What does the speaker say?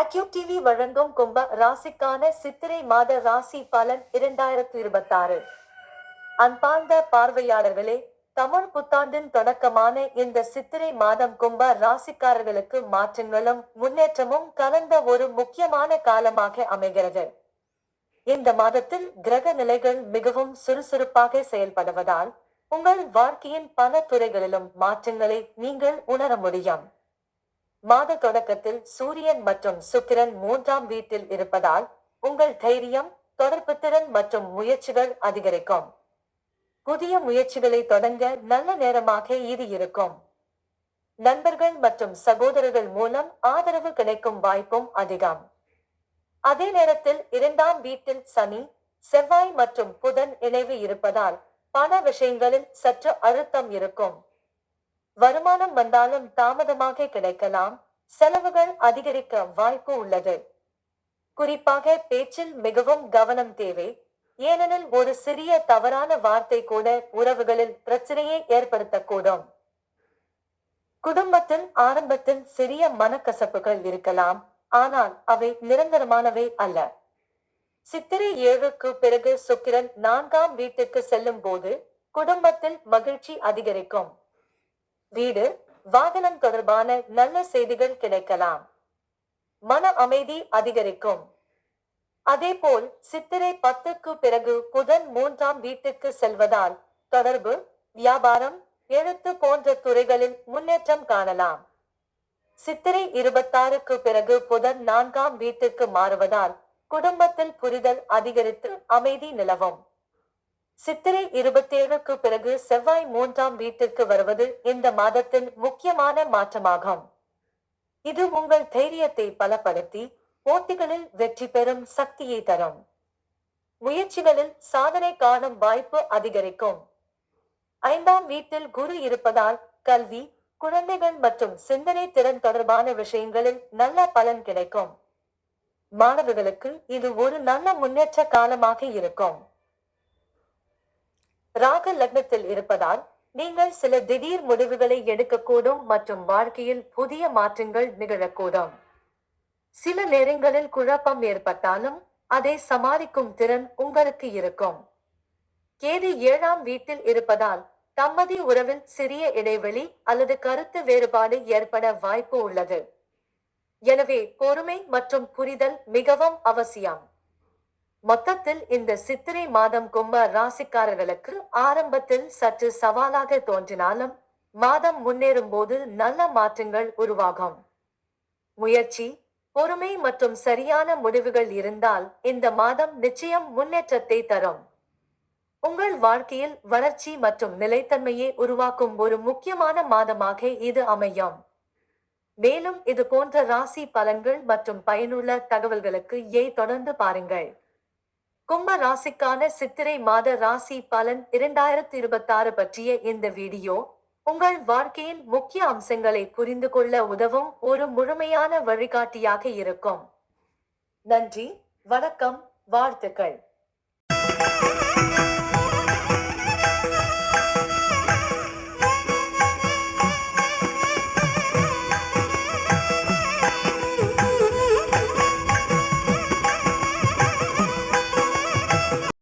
அக்யூப் TV வழங்கும் கும்ப ராசிக்கான சித்திரை மாத ராசி பலன் 2026. அன்பார்ந்த பார்வையாளர்களே, தமிழ் புத்தாண்டின் தொடக்கமான இந்த சித்திரை மாதம் கும்ப ராசிக்காரர்களுக்கு மாற்றங்களும் முன்னேற்றமும் கலந்த ஒரு முக்கியமான காலமாக அமைகிறது. இந்த மாதத்தில் கிரக நிலைகள் மிகவும் சுறுசுறுப்பாக செயல்படுவதால் உங்கள் வாழ்க்கையின் பல துறைகளிலும் மாற்றங்களை நீங்கள் உணர முடியும். மாத தொடக்கத்தில் சூரியன் மற்றும் சுக்கிரன் 3ஆம் வீட்டில் இருப்பதால் உங்கள் தைரியம், தொடர்பு திறன் மற்றும் முயற்சிகள் அதிகரிக்கும். புதிய முயற்சிகளை தொடங்க நல்ல நேரமாக இது இருக்கும். நண்பர்கள் மற்றும் சகோதரர்கள் மூலம் ஆதரவு கிடைக்கும் வாய்ப்பும் அதிகம். அதே நேரத்தில் 2ஆம் வீட்டில் சனி, செவ்வாய் மற்றும் புதன் இணைவு இருப்பதால் பல விஷயங்களில் சற்று அழுத்தம் இருக்கும். வருமானம் வந்தாலும் தாமதமாக கிடைக்கலாம். செலவுகள் அதிகரிக்க வாய்ப்பு உள்ளது. குறிப்பாக பேச்சில் மிகவும் கவனம் தேவை, ஏனெனில் ஒரு சிறிய தவறான வார்த்தை கூட உறவுகளில் பிரச்சனையை ஏற்படுத்தக்கூடும். குடும்பத்தில் ஆரம்பத்தில் சிறிய மனக்கசப்புகள் இருக்கலாம், ஆனால் அவை நிரந்தரமானவை அல்ல. சித்திரை 7க்கு பிறகு சுக்கிரன் 4ஆம் வீட்டுக்கு செல்லும் போது குடும்பத்தில் மகிழ்ச்சி அதிகரிக்கும். வீடு, வாகனம் தொடர்பான நல்ல செய்திகள் கிடைக்கலாம். மன அமைதி அதிகரிக்கும். அதேபோல் சித்திரை 10க்கு பிறகு புதன் 3ஆம் வீட்டுக்கு செல்வதால் தொடர்பு, வியாபாரம், எழுத்து போன்ற துறைகளில் முன்னேற்றம் காணலாம். சித்திரை 26க்கு பிறகு புதன் 4ஆம் வீட்டுக்கு மாறுவதால் குடும்பத்தில் புரிதல் அதிகரித்து அமைதி நிலவும். சித்திரை 27க்கு பிறகு செவ்வாய் 3ஆம் வீட்டிற்கு வருவது இந்த மாதத்தில் முக்கியமான மாற்றமாகும். இது உங்கள் தைரியத்தை பலப்படுத்தி போட்டிகளில் வெற்றி பெறும் சக்தியை தரும். முயற்சிகளில் சாதனை காணும் வாய்ப்பு அதிகரிக்கும். 5ஆம் வீட்டில் குரு இருப்பதால் கல்வி, குழந்தைகள் மற்றும் சிந்தனை திறன் தொடர்பான விஷயங்களில் நல்ல பலன் கிடைக்கும். மாணவர்களுக்கு இது ஒரு நல்ல முன்னேற்ற காலமாக இருக்கும். ராக லக்னத்தில் இருப்பதால் நீங்கள் சில திடீர் முடிவுகளை எடுக்கக்கூடும் மற்றும் வாழ்க்கையில் புதிய மாற்றங்கள் நிகழக்கூடும். சில நேரங்களில் குழப்பம் ஏற்பட்டாலும் அதை சமாளிக்கும் திறன் உங்களுக்கு இருக்கும். கேது 7ஆம் வீட்டில் இருப்பதால் தம்பதி உறவில் சிறிய இடைவெளி அல்லது கருத்து வேறுபாடு ஏற்பட வாய்ப்பு உள்ளது. எனவே பொறுமை மற்றும் புரிதல் மிகவும் அவசியம். மொத்தத்தில் இந்த சித்திரை மாதம் கும்ப ராசிக்காரர்களுக்கு ஆரம்பத்தில் சற்று சவாலாக தோன்றினாலும் மாதம் முன்னேறும் போது நல்ல மாற்றங்கள் உருவாகும். முயற்சி, பொறுமை மற்றும் சரியான முடிவுகள் இருந்தால் இந்த மாதம் நிச்சயம் முன்னேற்றத்தை தரும். உங்கள் வாழ்க்கையில் வளர்ச்சி மற்றும் நிலைத்தன்மையை உருவாக்கும் ஒரு முக்கியமான மாதமாக இது அமையும். மேலும் இது போன்ற ராசி பலன்கள் மற்றும் பயனுள்ள தகவல்களுக்கு தொடர்ந்து பாருங்கள். கும்ப ராசிக்கான சித்திரை மாத ராசி பலன் 2026 பற்றிய இந்த வீடியோ உங்கள் வாழ்க்கையின் முக்கிய அம்சங்களை புரிந்து கொள்ள உதவும் ஒரு முழுமையான வழிகாட்டியாக இருக்கும். நன்றி, வணக்கம், வாழ்த்துக்கள்.